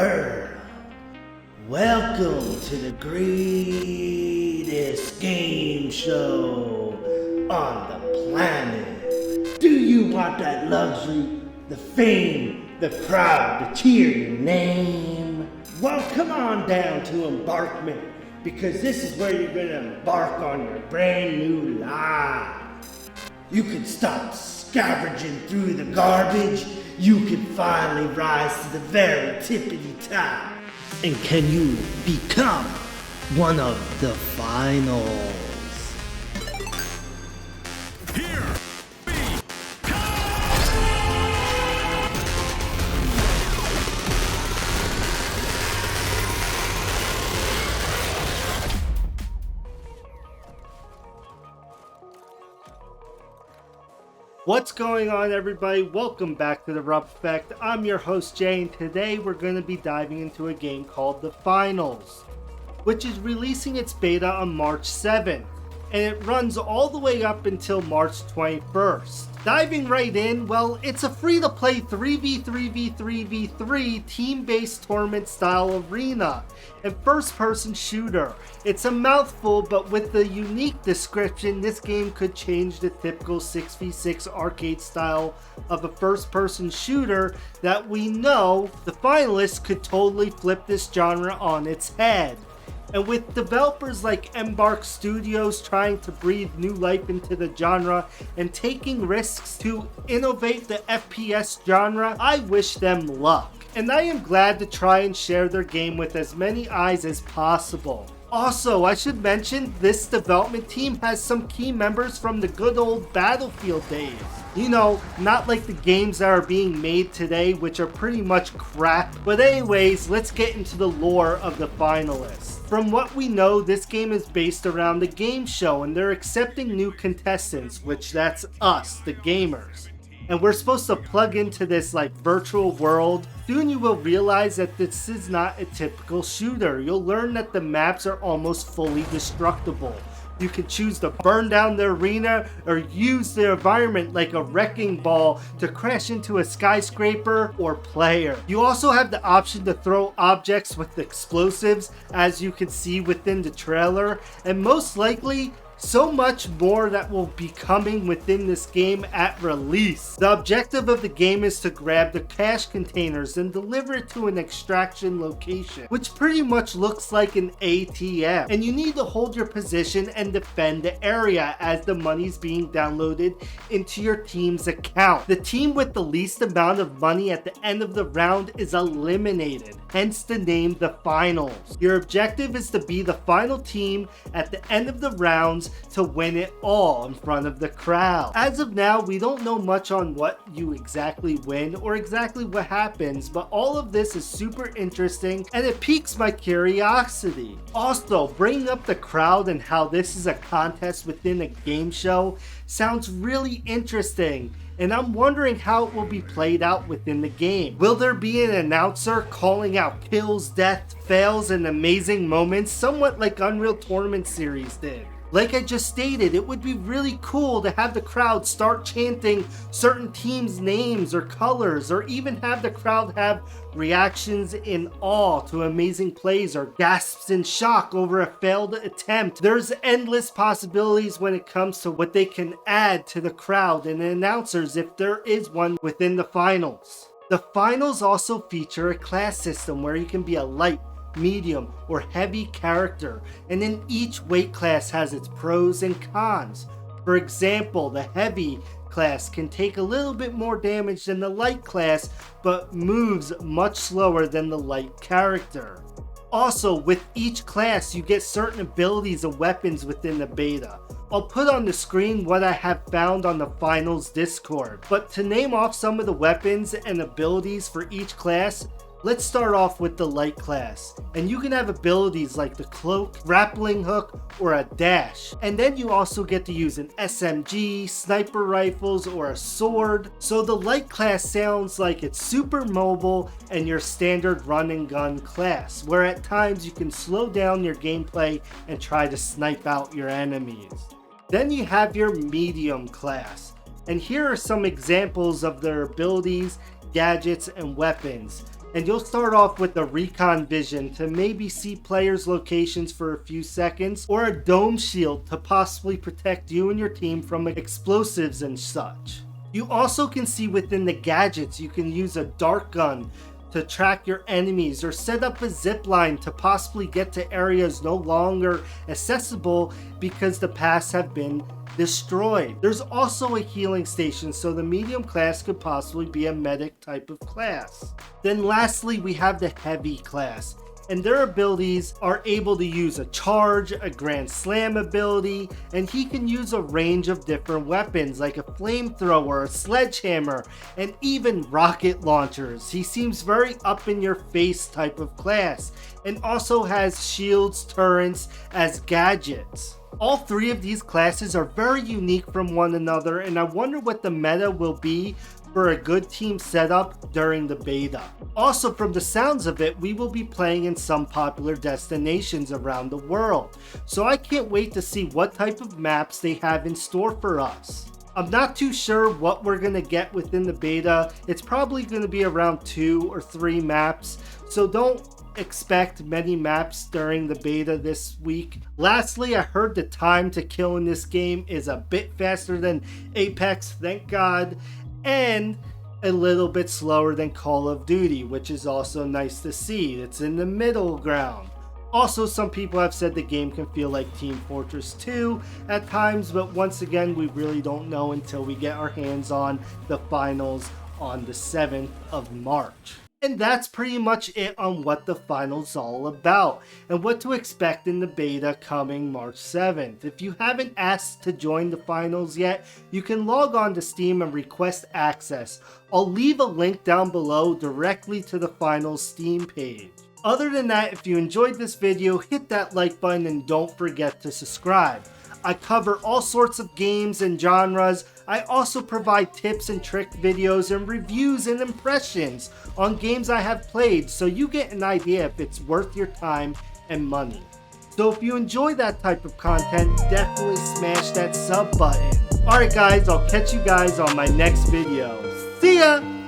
world. Welcome to the greatest game show on the planet. Do you want that luxury, the fame, the crowd to cheer your name? Well, come on down to Embarkment, because this is where you're gonna embark on your brand new life. You can stop scavenging through the garbage. You can finally rise to the very tippity top. And can you become one of the finals? Here we come! What's going on, everybody? Welcome back to the Rub Effect. I'm your host, Jay, and today we're going to be diving into a game called The Finals, which is releasing its beta on March 7th, and it runs all the way up until March 21st. Diving right in, well, it's a free-to-play 3v3v3v3 team-based tournament-style arena and first-person shooter. It's a mouthful, but with the unique description, this game could change the typical 6v6 arcade style of a first-person shooter that we know the finalists could totally flip this genre on its head. And with developers like Embark Studios trying to breathe new life into the genre and taking risks to innovate the FPS genre, I wish them luck. And I am glad to try and share their game with as many eyes as possible. Also, I should mention this development team has some key members from the good old Battlefield days. You know, not like the games that are being made today, which are pretty much crap. But anyways, let's get into the lore of the finalists. From what we know, this game is based around the game show, and they're accepting new contestants, which that's us, the gamers. And we're supposed to plug into this like virtual world. Soon you will realize that this is not a typical shooter. You'll learn that the maps are almost fully destructible. You can choose to burn down the arena or use the environment like a wrecking ball to crash into a skyscraper or player. You also have the option to throw objects with explosives, as you can see within the trailer, and most likely so much more that will be coming within this game at release. The objective of the game is to grab the cash containers and deliver it to an extraction location, which pretty much looks like an ATM. And you need to hold your position and defend the area as the money's being downloaded into your team's account. The team with the least amount of money at the end of the round is eliminated, hence the name The Finals. Your objective is to be the final team at the end of the rounds to win it all in front of the crowd. As of now, we don't know much on what you exactly win or exactly what happens, but all of this is super interesting and it piques my curiosity. Also, bringing up the crowd and how this is a contest within a game show sounds really interesting. And I'm wondering how it will be played out within the game. Will there be an announcer calling out kills, death, fails, and amazing moments, somewhat like Unreal Tournament Series did? Like I just stated, it would be really cool to have the crowd start chanting certain teams' names or colors, or even have the crowd have reactions in awe to amazing plays or gasps in shock over a failed attempt. There's endless possibilities when it comes to what they can add to the crowd and the announcers if there is one within the finals. The finals also feature a class system where you can be a light, medium, or heavy character, and then each weight class has its pros and cons. For example, the heavy class can take a little bit more damage than the light class, but moves much slower than the light character. Also, with each class, you get certain abilities and weapons within the beta. I'll put on the screen what I have found on the Finals Discord, but to name off some of the weapons and abilities for each class, let's start off with the light class, and you can have abilities like the cloak, grappling hook, or a dash. And then you also get to use an SMG, sniper rifles, or a sword. So the light class sounds like it's super mobile and your standard run and gun class, where at times you can slow down your gameplay and try to snipe out your enemies. Then you have your medium class, and here are some examples of their abilities, gadgets, and weapons. And you'll start off with the recon vision to maybe see players' locations for a few seconds, or a dome shield to possibly protect you and your team from explosives and such. You also can see within the gadgets you can use a dart gun to track your enemies, or set up a zip line to possibly get to areas no longer accessible because the paths have been destroyed. There's also a healing station, so the medium class could possibly be a medic type of class. Then lastly, we have the heavy class, and their abilities are able to use a charge, a grand slam ability, and he can use a range of different weapons like a flamethrower, a sledgehammer, and even rocket launchers. He seems very up in your face type of class, and also has shields, turrets as gadgets. All three of these classes are very unique from one another, and I wonder what the meta will be for a good team setup during the beta. Also, from the sounds of it, we will be playing in some popular destinations around the world, so I can't wait to see what type of maps they have in store for us. I'm not too sure what we're going to get within the beta. It's probably going to be around 2 or 3 maps, so don't expect many maps during the beta this week. Lastly, I heard the time to kill in this game is a bit faster than Apex, thank God, and a little bit slower than Call of Duty, which is also nice to see. It's in the middle ground. Also, some people have said the game can feel like Team Fortress 2 at times, but once again, we really don't know until we get our hands on the finals on the 7th of March. And that's pretty much it on what the finals all about and what to expect in the beta coming March 7th. If you haven't asked to join the finals yet, you can log on to Steam and request access. I'll leave a link down below directly to the finals Steam page. Other than that, if you enjoyed this video, hit that like button and don't forget to subscribe. I cover all sorts of games and genres. I also provide tips and trick videos and reviews and impressions on games I have played, so you get an idea if it's worth your time and money. So if you enjoy that type of content, definitely smash that sub button. Alright guys, I'll catch you guys on my next video. See ya!